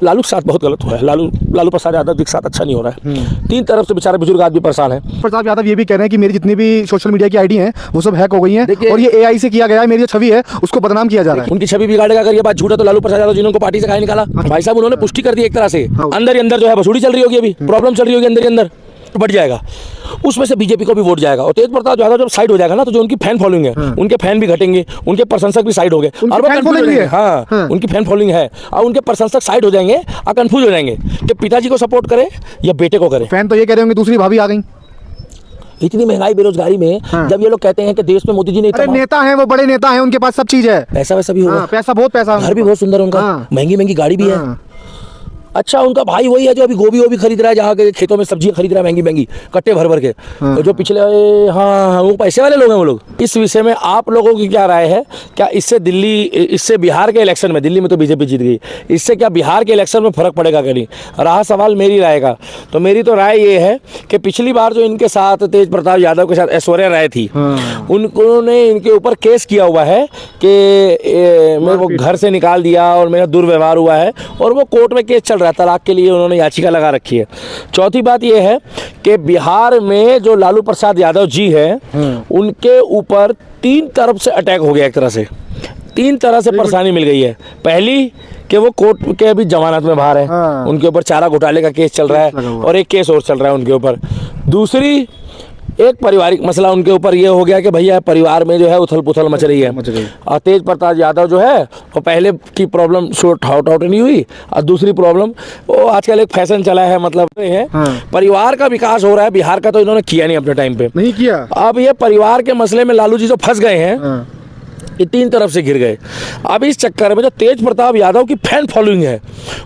लालू के साथ बहुत गलत हुआ है। लालू प्रसाद यादव के साथ अच्छा नहीं हो रहा है। तीन तरफ से बेचारे बुजुर्ग आदमी परेशान है। प्रताप यादव ये भी कह रहे हैं कि मेरी जितनी भी सोशल मीडिया की आईडी हैं वो सब हैक हो गई हैं और ये एआई से किया गया है। मेरी जो छवि है उसको बदनाम किया जा रहा है। उनकी छवि बिगाड़ेगा अगर ये बात झूठ है तो लालू प्रसाद यादव जिन्होंने पार्टी से कहा निकाला। भाई साहब उन्होंने पुष्टि कर दी एक तरह से। अंदर ही अंदर जो है बसूड़ी चल रही होगी, अभी प्रॉब्लम चल रही होगी अंदर ही अंदर, तो बढ़ जाएगा। उसमें से बीजेपी को भी वोट जाएगा और तेज प्रताप यादव जब साइड हो जाएगा ना तो जो उनकी फैन फॉलोइंग है उनके फैन भी घटेंगे, उनके प्रशंसक भी साइड हो गए और वो कंफ्यूज हो जाएंगे। हाँ, उनकी फैन फॉलोइंग है और उनके प्रशंसक साइड हो जाएंगे और कंफ्यूज हो जाएंगे कि पिताजी को सपोर्ट करे या बेटे को करे। फैन तो ये कह रहे होंगे दूसरी भाभी आ गई। इतनी महंगाई बेरोजगारी में जब ये लोग कहते हैं कि देश में मोदी जी ने अरे नेता हैं, वो बड़े नेता हैं, उनके पास सब चीज है, पैसा वैसा भी होगा, पैसा बहुत पैसा, घर भी बहुत सुंदर उनका, महंगी महंगी गाड़ी भी है। अच्छा उनका भाई वही है जो अभी गोभी खरीद रहा है, जहाँ के खेतों में सब्जियां खरीद रहा है महंगी महंगी कट्टे भर भर के। जो पिछले हाँ वो पैसे वाले लोग हैं वो लोग। इस विषय में आप लोगों की क्या राय है? क्या इससे बिहार के इलेक्शन में, दिल्ली में तो बीजेपी जीत गई, इससे क्या बिहार के इलेक्शन में फर्क पड़ेगा कि नहीं? रहा सवाल मेरी राय का, तो मेरी तो राय ये है कि पिछली बार जो इनके साथ तेज प्रताप यादव के साथ ऐश्वर्या राय थी, उन्होंने इनके ऊपर केस किया हुआ है कि मेरे को घर से निकाल दिया और मेरा दुर्व्यवहार हुआ है, और वो कोर्ट में केस चल तलाक के लिए उन्होंने याचिका लगा रखी है। चौथी बात यह है कि बिहार में जो लालू प्रसाद यादव जी हैं उनके ऊपर तीन तरफ से अटैक हो गया, एक तरह से तीन तरह से परेशानी मिल गई है। पहली कि वो कोर्ट के अभी जमानत में बाहर है, उनके ऊपर चारा घोटाले का केस चल रहा है और एक केस और चल रहा है उनके ऊपर। दूसरी एक पारिवारिक मसला उनके ऊपर ये हो गया कि भैया परिवार में जो है उथल पुथल मच रही है और तेज प्रताप यादव जो है वो पहले की प्रॉब्लम शॉर्ट आउट नहीं हुई, और दूसरी प्रॉब्लम वो आजकल एक फैशन चला है, मतलब है परिवार का विकास हो रहा है बिहार का, तो इन्होंने किया नहीं अपने टाइम पे, नहीं किया। अब ये परिवार के मसले में लालू जी जो फंस गए हैं, ये तीन तरफ से घिर गए। अब इस चक्कर में जो तेज प्रताप यादव की फैन फॉलोइंग है,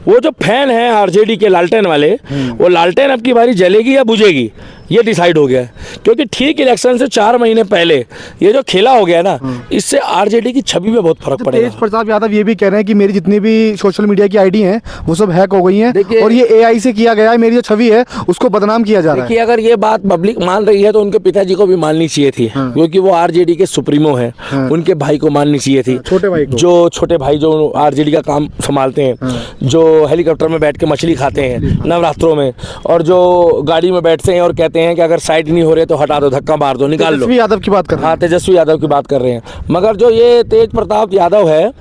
वो जो फैन है आरजेडी के लालटेन वाले, वो लालटेन अब की बारी जलेगी या बुझेगी ये डिसाइड हो गया है। क्योंकि ठीक इलेक्शन से 4 महीने पहले ये जो खेला हो गया ना, इससे आरजेडी की छवि में बहुत फर्क पड़ेगा। तेज प्रताप यादव ये भी कह रहे हैं कि मेरी जितनी भी सोशल मीडिया की आईडी हैं वो सब हैक हो गई हैं और ये एआई से किया गया है। मेरी जो छवि है उसको बदनाम किया जा रहा है। देखिए अगर ये बात पब्लिक मान रही है तो उनके पिताजी को भी माननी चाहिए थी, क्योंकि वो आरजेडी के सुप्रीमो हैं। उनके भाई को माननी चाहिए थी, छोटे भाई को, जो छोटे भाई जो आरजेडी का काम संभालते हैं, जो हेलीकॉप्टर में बैठ के मछली खाते हैं नवरात्रों में, और जो गाड़ी में बैठते हैं और कहते हैं कि अगर साइड नहीं हो रहे तो हटा दो, धक्का मार दो, निकाल लो। तेजस्वी यादव की बात कर रहे हैं। हाँ, तेजस्वी यादव की बात कर रहे हैं। मगर जो ये तेज प्रताप यादव है,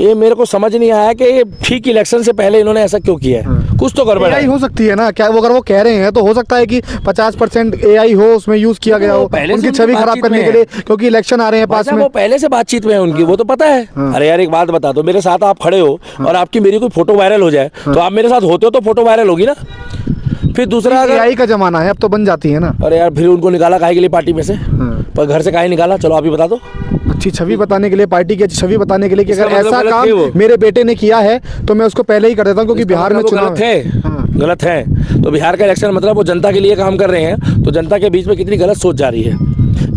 ये मेरे को समझ नहीं आया कि ये ठीक इलेक्शन से पहले इन्होंने ऐसा क्यों किया है। कुछ तो गड़बड़ है। हो सकती है ना, क्या वो अगर वो कह रहे हैं तो हो सकता है कि 50% एआई हो, उसमें यूज किया गया हो उनकी छवि खराब करने के लिए, क्योंकि इलेक्शन आ रहे हैं पास में। वो पहले से बातचीत में है उनकी, वो तो पता है। अरे यार एक बात बता दो, मेरे साथ आप खड़े हो और आपकी मेरी कोई फोटो वायरल हो जाए तो आप मेरे साथ होते हो तो फोटो वायरल होगी ना। फिर दूसरा अगर एआई का जमाना है अब तो बन जाती है ना। अरे यार फिर उनको निकाला काहे के लिए पार्टी में से, पर घर से काहे निकाला? चलो आप ही बता दो। अच्छी छवि बताने के लिए, पार्टी की अच्छी छवि बताने के लिए कि अगर ऐसा काम मेरे बेटे ने किया है तो मैं उसको पहले ही कर देता हूँ, क्योंकि बिहार में चुनाव गलत है। तो बिहार का इलेक्शन मतलब वो जनता के लिए काम कर रहे हैं, तो जनता के बीच में कितनी गलत सोच जा रही है,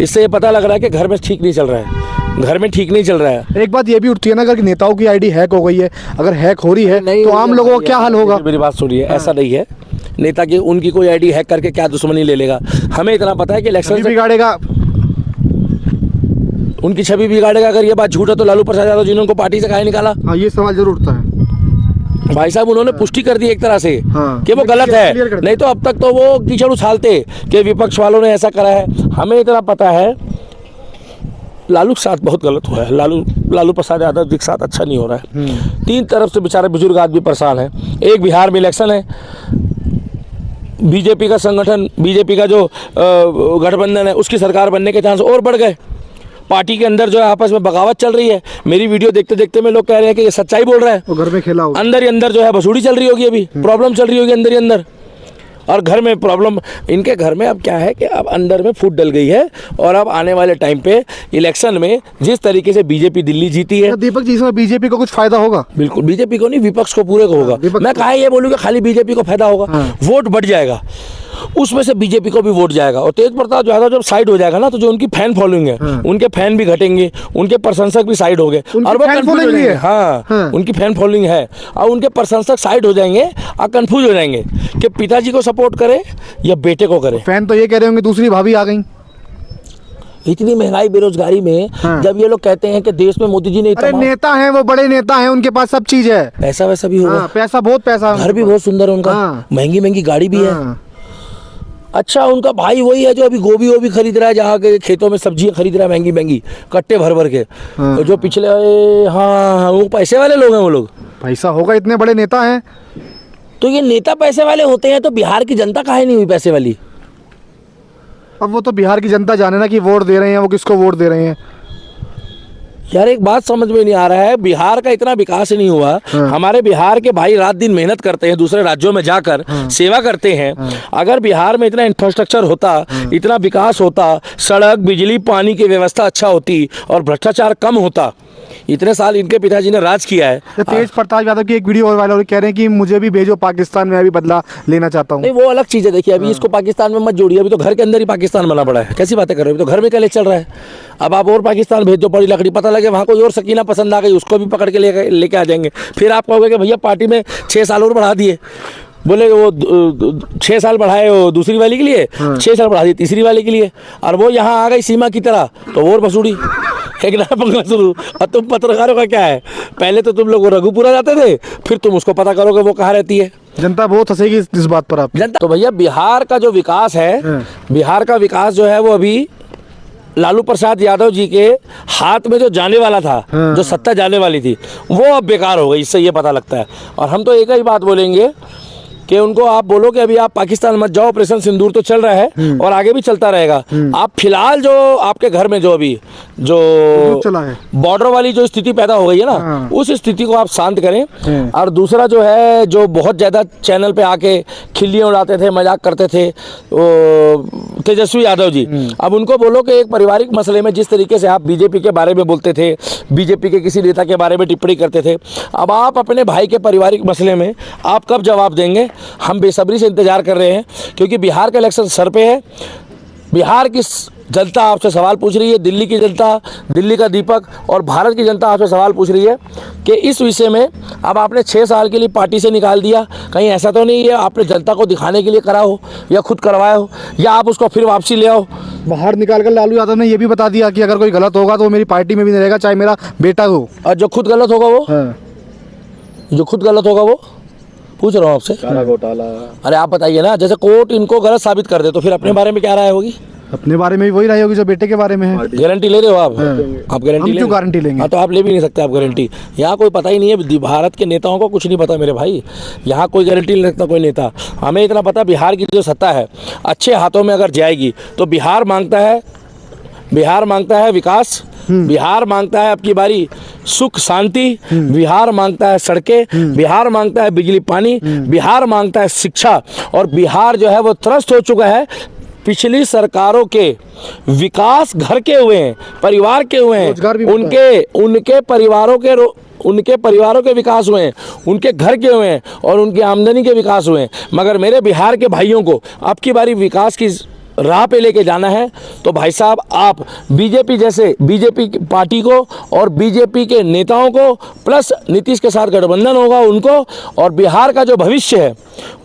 इससे ये पता लग रहा है कि घर में ठीक नहीं चल रहा है, घर में ठीक नहीं चल रहा है। एक बात ये भी उठती है ना, अगर नेताओं की आईडी हैक हो गई है, अगर हैक हो रही है तो आम लोगों का क्या हाल होगा? मेरी बात सुनिए, ऐसा नहीं है नेता की उनकी कोई आईडी हैक करके क्या दुश्मनी ले लेगा। हमें इतना पता है कि इलेक्शन बिगाड़ेगा, उनकी छवि बिगाड़ेगा। अगर ये बात झूठ है तो लालू प्रसाद यादव जिन्होंने पार्टी से काहे निकाला? हाँ, ये सवाल जरूर उठता है। भाई साहब उन्होंने पुष्टि कर दी एक तरह से कि वो गलत है, नहीं तो अब तक तो वो कीचड़ उछालते कि विपक्ष वालों ने ऐसा करा है। हमें इतना पता है लालू के साथ बहुत गलत हुआ है। लालू प्रसाद यादव जी के साथ अच्छा नहीं हो रहा है। तीन तरफ से बेचारे बुजुर्ग आदमी परेशान है। एक बिहार में इलेक्शन है, बीजेपी का संगठन, बीजेपी का जो गठबंधन है उसकी सरकार बनने के चांस और बढ़ गए। पार्टी के अंदर जो है आपस में बगावत चल रही है। मेरी वीडियो देखते देखते में लोग कह रहे हैं कि ये सच्चाई बोल रहा है। वो घर में खेला होगा, अंदर ही अंदर जो है बसूड़ी चल रही होगी, अभी प्रॉब्लम चल रही होगी अंदर ही अंदर, और घर में प्रॉब्लम। इनके घर में अब क्या है कि अब अंदर में फूट डल गई है, और अब आने वाले टाइम पे इलेक्शन में जिस तरीके से बीजेपी दिल्ली जीती है, दीपक जी इसमें बीजेपी को कुछ फायदा होगा? बिल्कुल बीजेपी को नहीं, विपक्ष को पूरे को होगा। मैं कहा ये बोलूँ कि खाली बीजेपी को फायदा होगा, वोट बढ़ जाएगा, उसमें से बीजेपी को भी वोट जाएगा। और तेज प्रताप यादव जब साइड हो जाएगा ना तो जो उनकी फैन फॉलोइंग है, उनके फैन भी घटेंगे, उनके प्रशंसक भी साइड हो गए और वो कंफ्यूज हो जाएंगे। हाँ, उनकी फैन फॉलोइंग है और उनके प्रशंसक साइड हो जाएंगे और कंफ्यूज हो जाएंगे कि पिताजी को सपोर्ट करे या बेटे को करे। फैन तो ये कह रहे होंगे दूसरी भाभी आ गई। इतनी महंगाई बेरोजगारी में जब ये लोग कहते हैं कि देश में मोदी जी ने अरे नेता हैं, वो बड़े नेता हैं, उनके पास सब चीज है, पैसा वैसा भी होगा, पैसा बहुत पैसा, घर भी बहुत सुंदर है उनका, महंगी महंगी गाड़ी भी है। अच्छा, उनका भाई वही है जो अभी गोभी वोभी खरीद रहा है, जहाँ के खेतों में सब्जियां खरीद रहा है महंगी महंगी कट्टे भर भर के। जो पिछले हाँ वो पैसे वाले लोग हैं, वो लोग पैसा होगा, इतने बड़े नेता हैं। तो ये नेता पैसे वाले होते हैं तो बिहार की जनता काहे नहीं हुई पैसे वाली? अब वो तो बिहार की जनता जाने ना कि वोट दे रहे हैं वो किसको वोट दे रहे हैं। यार एक बात समझ में नहीं आ रहा है, बिहार का इतना विकास नहीं हुआ। हमारे बिहार के भाई रात दिन मेहनत करते हैं, दूसरे राज्यों में जाकर सेवा करते हैं। अगर बिहार में इतना इंफ्रास्ट्रक्चर होता, इतना विकास होता, सड़क बिजली पानी की व्यवस्था अच्छा होती और भ्रष्टाचार कम होता। इतने साल इनके पिताजी ने राज किया है। तो तेज प्रताप यादव की एक वीडियो और वायरल कह रहे हैं कि मुझे भी भेजो पाकिस्तान में, अभी बदला लेना चाहता हूँ। नहीं वो अलग चीज़ है। देखिए अभी इसको पाकिस्तान में मत जोड़िए, अभी तो घर के अंदर ही पाकिस्तान बना पड़ा है। कैसी बातें कर रहे हो, अभी तो घर में क्या चल रहा है। अब आप और पाकिस्तान भेज दो, बड़ी लकड़ी पता लगे वहाँ कोई और सकीना पसंद आ गई, उसको भी पकड़ के लेके आ जाएंगे। फिर आप कहोगे कि भैया पार्टी में 6 साल और बढ़ा दिए। बोले वो 6 साल बढ़ाए वो दूसरी वाली के लिए, 6 साल बढ़ा दिए तीसरी वाली के लिए, और वो यहाँ आ गई सीमा की तरह तो और बसूड़ी एक नया पंगा शुरू। और तुम पत्रकारों का क्या है, पहले तो तुम लोग रघुपुरा जाते थे, फिर तुम उसको पता करोगे वो कहाँ रहती है। जनता बहुत हंसेगी इस बात पर आप। जनता तो भैया बिहार का जो विकास है, बिहार का विकास जो है वो अभी लालू प्रसाद यादव जी के हाथ में जो जाने वाला था, जो सत्ता जाने वाली थी, वो अब बेकार हो गई। इससे ये पता लगता है। और हम तो एक ही बात बोलेंगे कि उनको आप बोलो कि अभी आप पाकिस्तान मत जाओ, ऑपरेशन सिंदूर तो चल रहा है और आगे भी चलता रहेगा। आप फिलहाल जो आपके घर में जो अभी जो चला है बॉर्डर वाली जो स्थिति पैदा हो गई है ना, उस स्थिति को आप शांत करें। और दूसरा जो है, जो बहुत ज़्यादा चैनल पे आके खिल्लियाँ उड़ाते थे, मजाक करते थे वो तेजस्वी यादव जी, अब उनको बोलो कि एक पारिवारिक मसले में जिस तरीके से आप बीजेपी के बारे में बोलते थे, बीजेपी के किसी नेता के बारे में टिप्पणी करते थे, अब आप अपने भाई के पारिवारिक मसले में आप कब जवाब देंगे? हम बेसब्री से इंतजार कर रहे हैं, क्योंकि बिहार का इलेक्शन सर पे है। बिहार की जनता आपसे सवाल पूछ रही है, दिल्ली की जनता, दिल्ली का दीपक और भारत की जनता आपसे सवाल पूछ रही है कि इस विषय में अब आपने 6 साल के लिए पार्टी से निकाल दिया, कहीं ऐसा तो नहीं है आपने जनता को दिखाने के लिए करा हो या खुद करवाया हो, या आप उसको फिर वापसी ले आओ? बाहर निकाल कर लालू यादव ने यह भी बता दिया कि अगर कोई गलत होगा तो वो मेरी पार्टी में भी नहीं रहेगा, चाहे मेरा बेटा हो। और जो खुद गलत होगा वो, जो खुद गलत होगा वो, पूछ रहा हूँ आपसे, घोटाला। अरे आप बताइए ना, जैसे कोर्ट इनको गलत साबित कर दे तो फिर अपने बारे में क्या राय होगी? अपने बारे में भी वही राय होगी जो बेटे के बारे में है। गारंटी ले रहे हो आप? आप गारंटी क्यों गारंटी लेंगे? हाँ तो आप ले भी नहीं सकते आप गारंटी। यहाँ कोई पता ही नहीं है, भारत के नेताओं को कुछ नहीं पता मेरे भाई। यहाँ कोई गारंटी नहीं रखता कोई नेता। हमें इतना पता, बिहार की जो सत्ता है अच्छे हाथों में अगर जाएगी तो बिहार मांगता है, बिहार मांगता है विकास, बिहार मांगता है आपकी बारी सुख शांति, बिहार मांगता है सड़कें, बिहार मांगता है बिजली पानी, बिहार मांगता है शिक्षा। और बिहार जो है वो त्रस्त हो चुका है पिछली सरकारों के विकास, घर के हुए हैं, परिवार के हुए हैं, उनके परिवारों के विकास हुए हैं, उनके घर के हुए हैं और उनकी आमदनी के विकास हुए हैं। मगर मेरे बिहार के भाइयों को अब की बारी विकास की राह पे लेके जाना है तो भाई साहब आप बीजेपी पार्टी को और बीजेपी के नेताओं को प्लस नीतीश के साथ गठबंधन होगा उनको, और बिहार का जो भविष्य है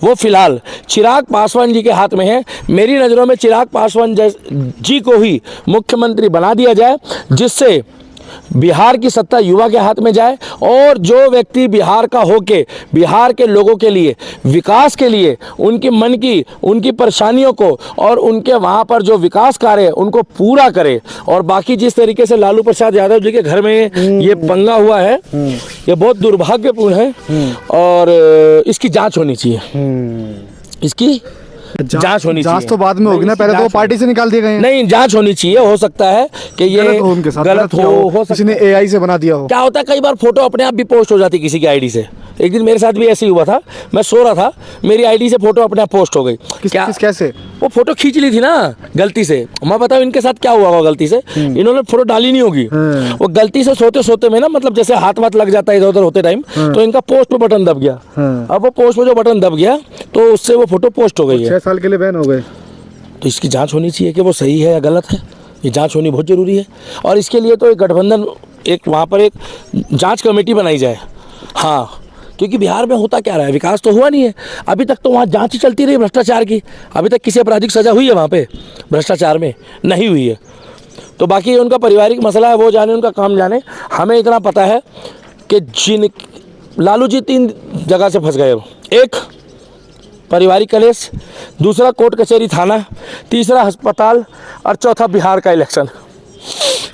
वो फिलहाल चिराग पासवान जी के हाथ में है। मेरी नज़रों में चिराग पासवान जी को ही मुख्यमंत्री बना दिया जाए, जिससे बिहार की सत्ता युवा के हाथ में जाए और जो व्यक्ति बिहार का होके बिहार के लोगों के लिए, विकास के लिए, उनकी मन की, उनकी परेशानियों को और उनके वहाँ पर जो विकास कार्य है उनको पूरा करे। और बाकी जिस तरीके से लालू प्रसाद यादव जी के घर में ये पंगा हुआ है, ये बहुत दुर्भाग्यपूर्ण है और इसकी जांच होनी चाहिए। इसकी जांच होनी चाहिए। जांच तो बाद में होगी ना, पहले तो वो पार्टी से निकाल दिए गए। नहीं, जांच होनी चाहिए। हो सकता है कि ये गलत हो किसी ने एआई से बना दिया हो। क्या होता है कई बार फोटो अपने आप भी पोस्ट हो जाती किसी की आईडी से। एक दिन मेरे साथ भी ऐसे ही हुआ था, मैं सो रहा था, मेरी आईडी से फोटो अपने आप पोस्ट हो गई। कैसे? वो फोटो खींच ली थी ना गलती से। मैं बताऊं इनके साथ क्या हुआ होगा गलती से। इन्होंने फोटो डाली नहीं होगी, वो गलती से सोते सोते में ना, मतलब जैसे हाथ वाथ लग जाता है इधर उधर होते टाइम, तो इनका पोस्ट पे बटन दब गया। अब वो पोस्ट पे जो बटन दब गया तो उससे वो फोटो पोस्ट हो गई है। 6 साल के लिए बैन हो गए। तो इसकी जांच होनी चाहिए कि वो सही है या गलत है। ये जांच होनी बहुत ज़रूरी है और इसके लिए तो एक गठबंधन, एक वहाँ पर एक जांच कमेटी बनाई जाए। हाँ, क्योंकि बिहार में होता क्या रहा है, विकास तो हुआ नहीं है अभी तक। तो वहाँ जांच ही चलती रही भ्रष्टाचार की। अभी तक किसी अपराधी की सज़ा हुई है वहाँ पे भ्रष्टाचार में? नहीं हुई है। तो बाकी ये उनका पारिवारिक मसला है, वो जाने, उनका काम जाने। हमें इतना पता है कि लालू जी 3 जगह से फंस गए हो। एक, पारिवारिक कलेश, दूसरा कोर्ट कचहरी थाना, तीसरा अस्पताल, और चौथा बिहार का इलेक्शन।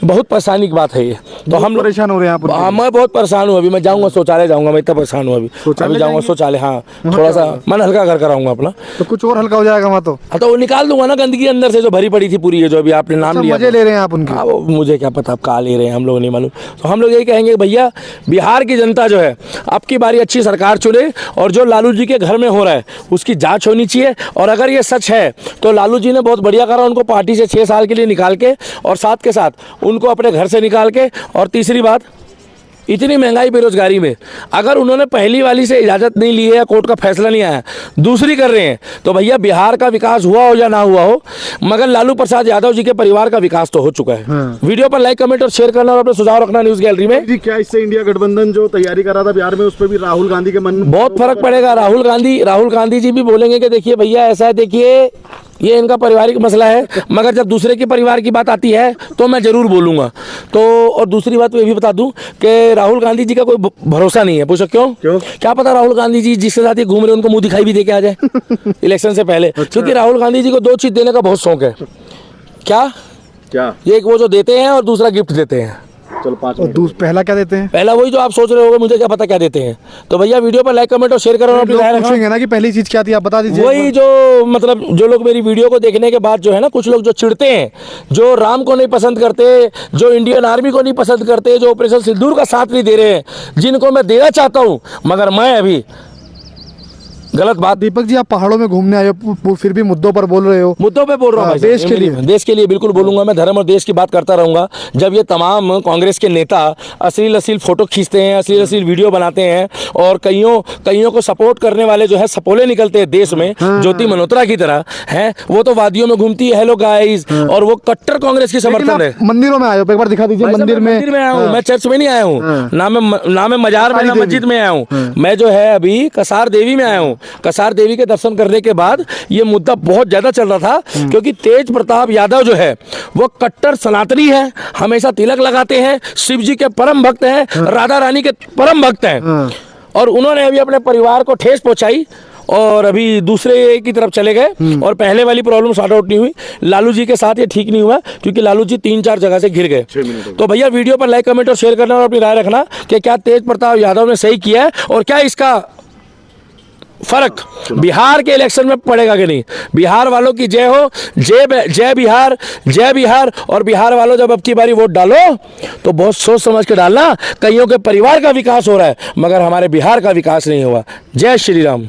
बहुत परेशानी की बात है ये। तो हम परेशान हो रहे हैं आप? मैं बहुत परेशान हूँ। अभी मैं जाऊँगा शौचालय जाऊँगा, मैं इतना परेशान हूँ अभी जाऊँगा शौचालय। हाँ, थोड़ा सा मन हल्का कर आऊँगा अपना, तो कुछ और हल्का हो जाएगा वहाँ तो। हाँ, तो वो निकाल दूंगा ना गंदगी अंदर से जो भरी पड़ी थी पूरी, ये जो अभी आपने नाम लिया। मजे ले रहे हैं आप उनके? हाँ, वो मुझे क्या पता आप कहाँ ले रहे हैं, हम लोग नहीं मालूम। तो हम लोग यही कहेंगे भैया, बिहार की जनता जो है अब की बारी अच्छी सरकार चुने, और जो लालू जी के घर में हो रहा है उसकी जांच होनी चाहिए। और अगर ये सच है तो लालू जी ने बहुत बढ़िया करा उनको पार्टी से 6 साल के लिए निकाल के, और साथ के साथ उनको अपने घर से निकाल के। और तीसरी बात, इतनी महंगाई बेरोजगारी में अगर उन्होंने पहली वाली से इजाज़त नहीं ली है या कोर्ट का फैसला नहीं आया, दूसरी कर रहे हैं, तो भैया बिहार का विकास हुआ हो या ना हुआ हो, मगर लालू प्रसाद यादव जी के परिवार का विकास तो हो चुका है। वीडियो पर लाइक, कमेंट और शेयर करना, और अपने सुझाव रखना न्यूज़ गैलरी में। जी, क्या इससे इंडिया गठबंधन जो तैयारी कर रहा था बिहार में, उस पर भी राहुल गांधी के मन में बहुत फर्क पड़ेगा? राहुल गांधी जी भी बोलेंगे कि देखिए भैया ऐसा है, देखिए ये इनका पारिवारिक मसला है, मगर जब दूसरे के परिवार की बात आती है तो मैं जरूर बोलूंगा। तो और दूसरी बात ये भी बता दूं कि राहुल गांधी जी का कोई भरोसा नहीं है। पूछो क्यों? क्या पता राहुल गांधी जी जिसके साथ ये घूम रहे उनको मुंह दिखाई भी दे के आ जाए इलेक्शन से पहले। क्योंकि राहुल गांधी जी को 2 चीज देने का बहुत शौक है। क्या? ये एक वो जो देते हैं, और दूसरा गिफ्ट देते हैं। चलो 5 और पहला क्या देते हैं? पहला वही जो आप सोच रहे होगे, मुझे क्या पता क्या देते हैं। तो भैया वीडियो पर लाइक, कमेंट और शेयर करो, अपनी राय रखना। पूछेंगे ना कि पहली चीज क्या थी, आप बता दीजिए। वही जो मतलब जो लोग मेरी वीडियो को देखने के बाद जो है ना, कुछ लोग जो चिढ़ते हैं, जो राम को नहीं पसंद करते, जो इंडियन आर्मी को नहीं पसंद करते, जो ऑपरेशन सिंदूर का साथ नहीं दे रहे हैं, जिनको मैं देना चाहता हूं, मगर मैं अभी गलत बात। दीपक जी, आप पहाड़ों में घूमने आए हो, फिर भी मुद्दों पर बोल रहे हो। मुद्दों पे बोल रहा हूँ, देश के लिए बिल्कुल बोलूंगा। मैं धर्म और देश की बात करता रहूंगा। जब ये तमाम कांग्रेस के नेता अश्लील फोटो खींचते हैं, अश्लील वीडियो बनाते हैं, और कईयों को सपोर्ट करने वाले जो है सपोले निकलते हैं देश में, ज्योति मल्होत्रा की तरह हैं, वो तो वादियों में घूमती है, हेलो गाइस, और वो कट्टर कांग्रेस की समर्थन है। मंदिरों में आए हो, एक बार दिखा दीजिए। मंदिर में आया हूँ मैं, चर्च में नहीं आया हूँ, ना मैं मजार में, ना मस्जिद में आया हूँ। मैं जो है अभी कसार देवी में आया हूँ। कसार देवी के दर्शन करने के बाद ये मुद्दा बहुत ज्यादा चल रहा था, क्योंकि तेज प्रताप यादव जो है वो कट्टर सनातनी है, हमेशा तिलक लगाते हैं, शिव जी के परम भक्त हैं, राधा रानी के परम भक्त हैं, और उन्होंने अभी अपने परिवार को ठेस पहुंचाई, और अभी दूसरे की तरफ चले गए, और पहले वाली प्रॉब्लम सॉर्ट आउट नहीं हुई। लालू जी के साथ ये ठीक नहीं हुआ, क्योंकि लालू जी 3-4 जगह से घिर गए। तो भैया वीडियो पर लाइक, कमेंट और शेयर करना, और अपनी राय रखना कि क्या तेज प्रताप यादव ने सही किया है, और क्या इसका फर्क बिहार के इलेक्शन में पड़ेगा कि नहीं। बिहार वालों की जय हो, जय बिहार, जय बिहार। और बिहार वालों जब अब की बारी वोट डालो तो बहुत सोच समझ के डालना। कईयों के परिवार का विकास हो रहा है, मगर हमारे बिहार का विकास नहीं हुआ। जय श्री राम।